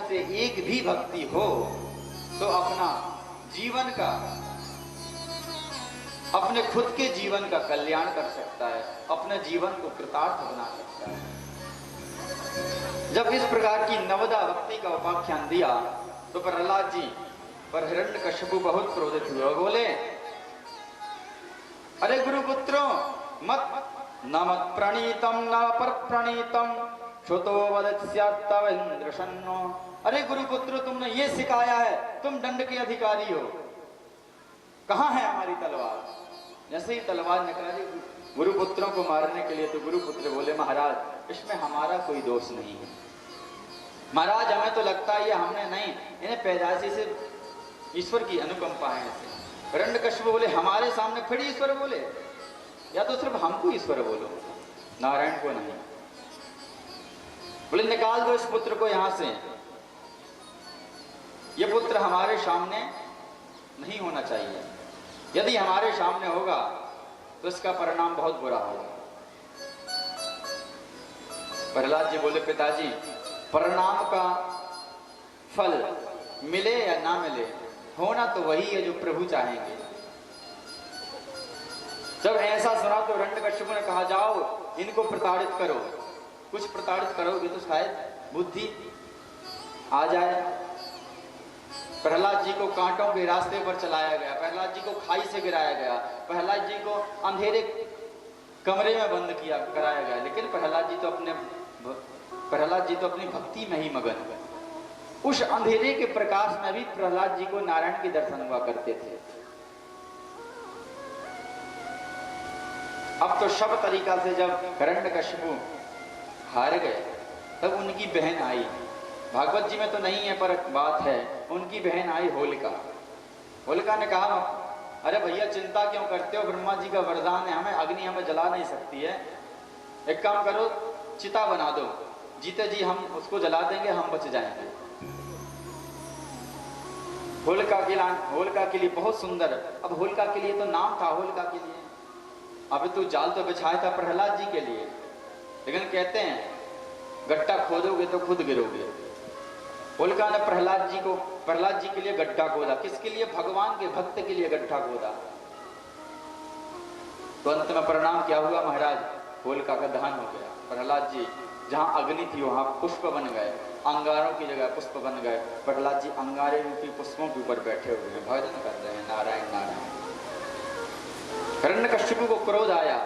से एक भी भक्ति हो तो अपना जीवन का, अपने खुद के जीवन का कल्याण कर सकता है, अपने जीवन को कृतार्थ बना सकता है। जब इस प्रकार की नवदा भक्ति का उपाख्यान दिया तो प्रहलाद जी पर हिरण्यकशिपु बहुत क्रोधित हुए और बोले, अरे गुरुपुत्रों, मत न मत प्रणीतम न पर प्रणीतम श्रुतो वदस्यात्तव इंद्रशन्नो। अरे गुरुपुत्र, तुमने ये सिखाया है, तुम दंड के अधिकारी हो, कहां है हमारी तलवार? जैसे ही तलवार निकाली गुरुपुत्रों को मारने के लिए तो गुरुपुत्र बोले, महाराज इसमें हमारा कोई दोष नहीं है महाराज, हमें तो लगता है ये हमने नहीं, इन्हें पैदाइशी से ईश्वर की अनुकंपा है ऐसे। हिरण्यकशिपु बोले, हमारे सामने फिर ईश्वर बोले? या तो सिर्फ हमको ईश्वर बोलो, नारायण को नहीं। बोले, निकाल दो इस पुत्र को यहां से, ये पुत्र हमारे सामने नहीं होना चाहिए, यदि हमारे सामने होगा तो इसका परिणाम बहुत बुरा होगा। प्रहलाद जी बोले, पिताजी परिणाम का फल मिले या ना मिले, होना तो वही है जो प्रभु चाहेंगे। जब ऐसा सुना तो हिरण्यकशिपु ने कहा, जाओ इनको प्रताड़ित करो, कुछ प्रताड़ित करोगे तो शायद बुद्धि आ जाए। प्रहलाद जी को कांटों के रास्ते पर चलाया गया, प्रहलाद जी को खाई से गिराया गया, प्रहलाद जी को अंधेरे कमरे में बंद कराया गया, लेकिन प्रहलाद जी तो अपनी भक्ति में ही मगन हुए। उस अंधेरे के प्रकाश में भी प्रहलाद जी को नारायण के दर्शन हुआ करते थे। अब तो सब तरीका से जब हिरण्यकशिपु हार गए तब उनकी बहन आई, भागवत जी में तो नहीं है पर बात है, उनकी बहन आई होलिका। होलिका ने कहा, अरे भैया चिंता क्यों करते हो, ब्रह्मा जी का वरदान है, हमें अग्नि हमें जला नहीं सकती है, एक काम करो चिता बना दो, जीते जी हम उसको जला देंगे, हम बच जाएंगे। होलिका के लिए बहुत सुंदर, अब होलिका के लिए तो नाम था होलिका के लिए, अभी तो जाल तो बिछाया था प्रहलाद जी के लिए, लेकिन कहते हैं गड्ढा खोदोगे तो खुद गिरोगे। होलिका ने प्रहलाद जी के लिए गड्ढा खोदा, किसके लिए? भगवान के भक्त के लिए गड्ढा खोदा। तो अंत में परिणाम क्या हुआ महाराज? होलिका का दहन हो गया। प्रहलाद जी जहां अग्नि थी वहां पुष्प बन गए, अंगारों की जगह पुष्प बन गए। प्रहलाद जी अंगारे रूपी पुष्पों के ऊपर बैठे हुए हैं, भजन कर रहे हैं, नारायण नारायण। हिरण्यकशिपु को क्रोध आया,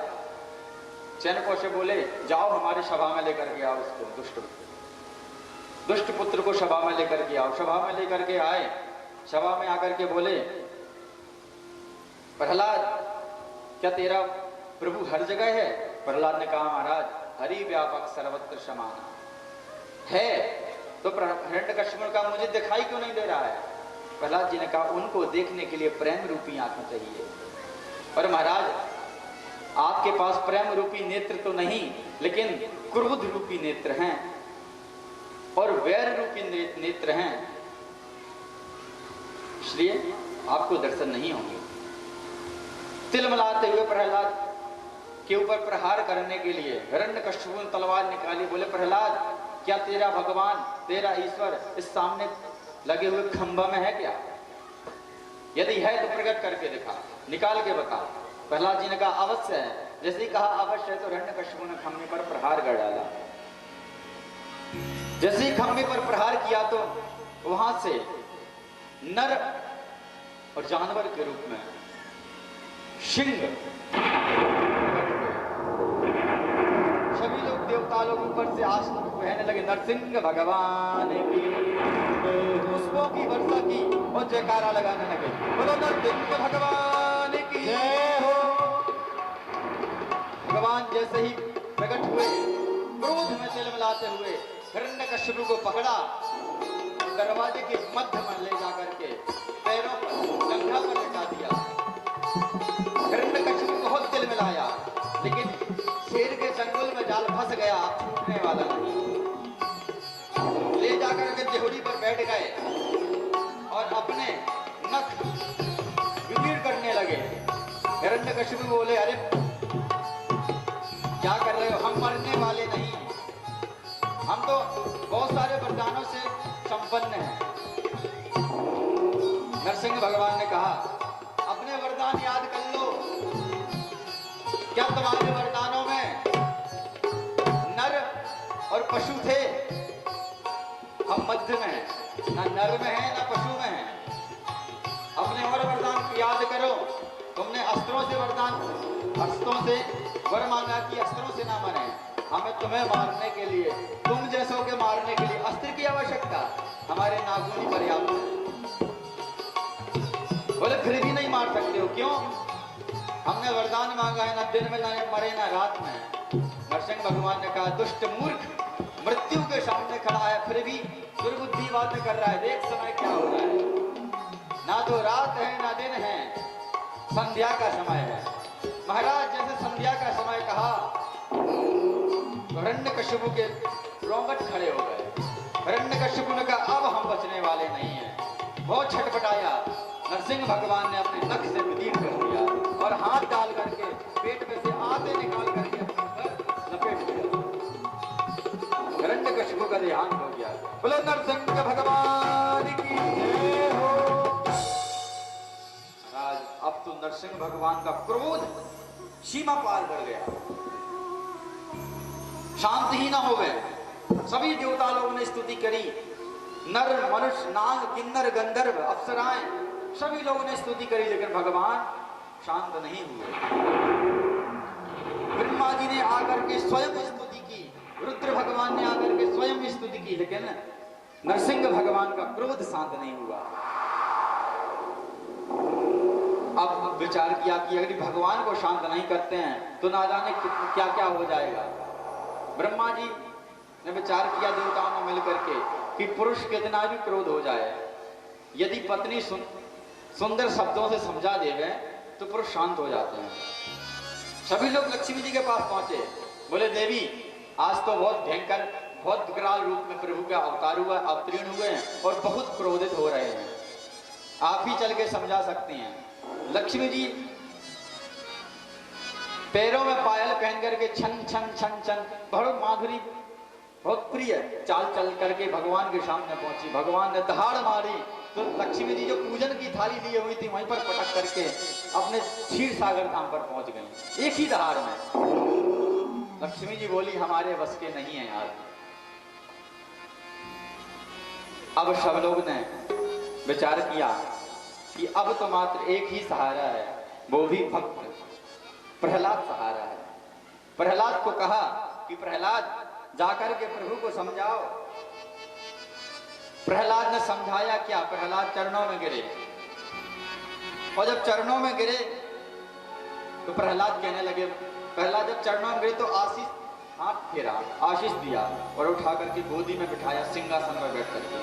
चैनकों से बोले, जाओ हमारी सभा में लेकर के आओ इसको, दुष्ट पुत्र को सभा में लेकर के आओ। सभा में लेकर के आए, सभा में आकर के बोले, प्रहलाद क्या तेरा प्रभु हर जगह है? प्रहलाद ने कहा, महाराज हरि व्यापक सर्वत्र समान है। तो हिरण्यकशिपु का मुझे दिखाई क्यों नहीं दे रहा है? प्रहलाद जी ने कहा, उनको देखने के लिए प्रेम रूपी आंखें चाहिए। और महाराज आपके पास प्रेम रूपी नेत्र तो नहीं, लेकिन क्रोध रूपी नेत्र हैं और वैर रूपी नेत्र हैं, इसलिए आपको दर्शन नहीं होंगे। तिलमिलाते हुए प्रहलाद के ऊपर प्रहार करने के लिए हिरण्यकशिपु ने तलवार निकाली। बोले, प्रहलाद क्या तेरा भगवान, तेरा ईश्वर इस सामने लगे हुए खंभा में है क्या? यदि है तो प्रकट करके दिखा, निकाल के बता। प्रहलाद जी ने कहा, अवश्य है। जैसे ही कहा अवश्य है तो हिरण्यकशिपु ने खंभे पर प्रहार कर डाला। जैसे ही खंभे पर प्रहार किया तो वहां से नर और जानवर के रूप में सिंह, सभी लोग देवता लोग ऊपर से आसन कहने लगे, नरसिंह भगवान की, पुष्पों की वर्षा की और जयकारा लगाने लगे, बोलो नरसिंह भगवान की जय हो। भगवान जैसे ही प्रकट हुए, क्रोध में तिलमिलाते हुए हिरण्यकशिपु को पकड़ा, दरवाजे के मध्य में ले जाकर के पैरों पर जंघा पर लटा दिया। हिरण्यकशिपु बहुत तिलमिलाया, लेकिन शेर के चंगुल में जाल फंस गया, छूटने वाला नहीं। ले जाकर के देहड़ी पर बैठ गए और अपने नख विकीर्ण करने लगे। हिरण्यकशिपु बोले, अरे क्या कर रहे हो? हम मरने वाले नहीं, हम तो बहुत सारे वरदानों से संपन्न है। नरसिंह भगवान ने कहा अपने वरदान याद कर लो। क्या तुम्हारे वरदानों में नर और पशु थे? हम मध्य में हैं, ना नर में है ना पशु में है। अपने और वरदान याद करो। तुमने अस्त्रों से वर मांगा कि अस्त्रों से ना मरे। हमें तुम्हें मारने के लिए, तुम जैसों के मारने के लिए अस्त्र की आवश्यकता, हमारे नागुनी पर्याप्त है। बोले फिर भी नहीं मार सकते हो, क्यों? हमने वरदान मांगा है, ना दिन में ना मरे ना रात में। नरसिंह भगवान ने कहा दुष्ट मूर्ख, मृत्यु के सामने खड़ा है फिर भी दुर्बुद्धि बातें कर रहा है। देख समय क्या हो रहा है, ना तो रात है ना दिन है, संध्या का समय है। महाराज जैसे संध्या का समय कहा, हिरण्यकशिपु के रोंगट खड़े हो गए। हिरण्यकशिपु ने कहा अब हम बचने वाले नहीं हैं। बहुत छटपटाया। नरसिंह भगवान ने अपने नख से विदीर्ण कर दिया और हाथ डाल करके पेट में से आते निकाल करके लपेट दिया। हिरण्यकशिपु का देहांत हो गया। बोले नरसिंह भगवान की जय हो। महाराज अब तो नरसिंह भगवान का क्रोध सीमा पार कर गया, शांत ही ना हो गए। सभी देवता लोगों ने स्तुति करी, नर मनुष्य नाग किन्नर गंधर्व अप्सराएं सभी लोगों ने स्तुति करी, लेकिन भगवान शांत नहीं हुए। ब्रह्मा जी ने आकर के स्वयं स्तुति की, रुद्र भगवान ने आकर के स्वयं स्तुति की, लेकिन नरसिंह भगवान का क्रोध शांत नहीं हुआ। अब विचार किया कि अगर भगवान को शांत नहीं करते हैं तो ना जाने क्या क्या हो जाएगा। ब्रह्मा जी ने विचार किया देवताओं ने मिलकर के कि पुरुष कितना भी क्रोध हो जाए, यदि पत्नी सुंदर शब्दों से समझा देवे तो पुरुष शांत हो जाते हैं। सभी लोग लक्ष्मी जी के पास पहुंचे। बोले देवी आज तो बहुत भयंकर, बहुत विकराल रूप में प्रभु का अवतार हुआ, अवतीर्ण हुए हैं और बहुत क्रोधित हो रहे हैं, आप ही चल के समझा सकती हैं। लक्ष्मी जी पैरों में पायल पहन करके छन छन छन छन बहुत माधुरी, बहुत प्रिय चाल चल करके भगवान के सामने पहुंची। भगवान ने दहाड़ मारी तो लक्ष्मी जी जो पूजन की थाली लिए हुई थी वहीं पर पटक करके अपने क्षीर सागर धाम पर पहुंच गई, एक ही दहाड़ में। लक्ष्मी जी बोली हमारे बस के नहीं है यार। अब सब लोग ने विचार किया कि अब तो मात्र एक ही सहारा है, वो भी भक्त प्रहलाद सहारा है। प्रहलाद को कहा कि प्रहलाद जाकर के प्रभु को समझाओ। प्रहलाद ने समझाया क्या? प्रहलाद चरणों में गिरे, और जब चरणों में गिरे तो प्रहलाद कहने लगे, प्रहलाद जब चरणों में गिरे तो आशीष, हाथ फेरा, आशीष दिया और उठा करके गोदी में बिठाया, सिंहासन पर बैठ करके।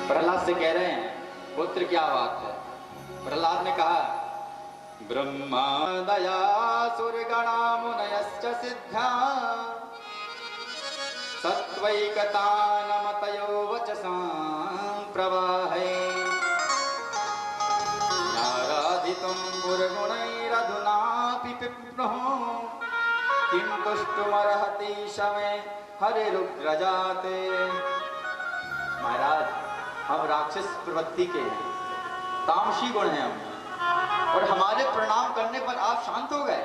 प्रहलाद से कह रहे हैं पुत्र क्या बात है? प्रहलाद ने कहा ब्रह्मा दया सुरगणा मुनयश्च सिद्धा सत्वैकतानमतयो वचसां प्रवाहे नाराधितं पुरगुणैरधुनापि पिप्नुः किं तुष्टुमर्हति शमे हरिरुग्रजाते। महाराज हम राक्षस प्रवृत्ति के हैं, तामसी गुण हैं हम, और हमारे प्रणाम करने पर आप शांत हो गए।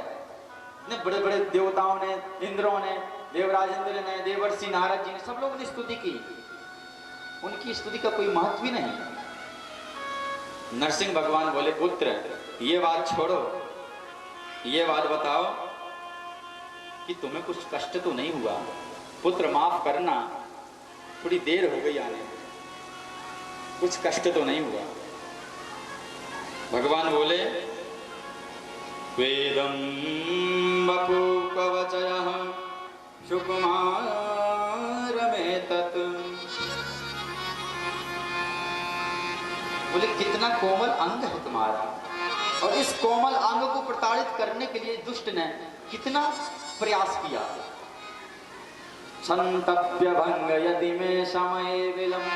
इतने बड़े बड़े देवताओं ने, इंद्रों ने, देवराज इंद्र ने, देवर्षि नारद जी ने, सब लोगों ने स्तुति की, उनकी स्तुति का कोई महत्व ही नहीं। नरसिंह भगवान बोले पुत्र ये बात छोड़ो, ये बात बताओ कि तुम्हें कुछ कष्ट तो नहीं हुआ? पुत्र माफ करना, थोड़ी देर हो गई आने में, कुछ कष्ट तो नहीं हुआ? भगवान बोले वेदं वपु कवचयः सुकुमारमेतत्। बोले कितना कोमल अंग है तुम्हारा, और इस कोमल अंग को प्रताड़ित करने के लिए दुष्ट ने कितना प्रयास किया। संतप्य भंग यदि में समय विलम्ब।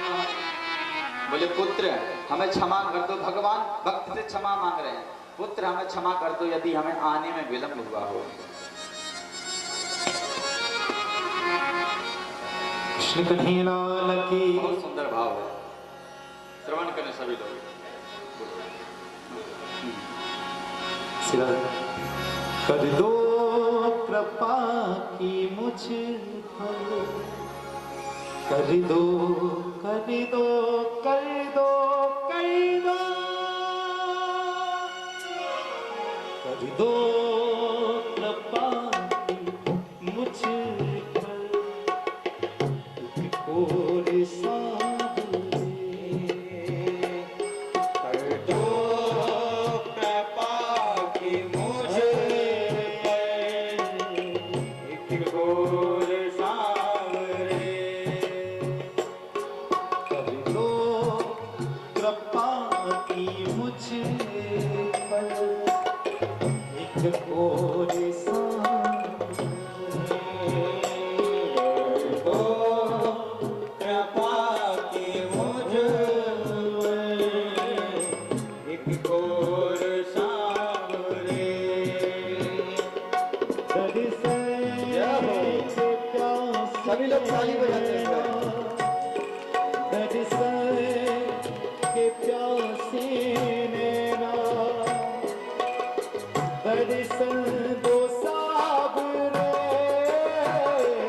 बोले पुत्र हमें क्षमा कर दो, भगवान भक्त से क्षमा मांग रहे हैं, पुत्र हमें क्षमा कर दो यदि हमें आने में विलंब हुआ हो। कृष्ण कन्हैया लाल की। बहुत सुंदर भाव है। श्रवण करें सभी लोग। कर दो कृपा की मुझ पर, कर दो कर दो कर दो कर दो कर दो कृपा की मुझ पर, एक और सभी लोग ताली बजाते हैं।